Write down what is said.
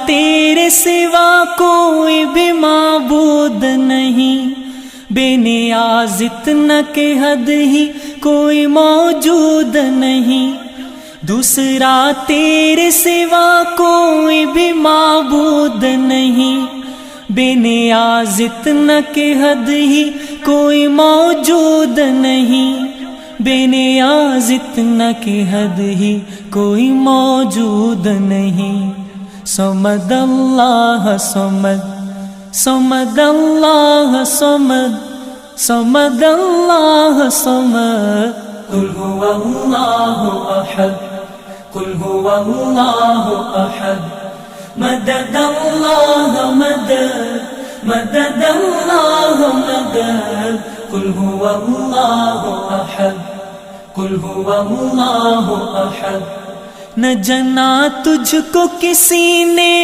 تیرے سوا کوئی بھی معبود نہیں، بے نیاز اتنا کہ حد ہی کوئی موجود نہیں، دوسرا تیرے سوا کوئی بھی معبود نہیں، بے نیاز اتنا کہ حد ہی کوئی موجود نہیں، بے نیاز اتنا کہ حد ہی کوئی موجود نہیں۔ صمد اللہ صمد، صمد اللہ صمد، صمد اللہ صمد، قل هو اللہ احد، قل هو اللہ احد، مدد اللہ مدد، مدد اللہ مدد، قل هو اللہ احد، قل هو اللہ احد۔ نہ جنا تجھ کو کسی نے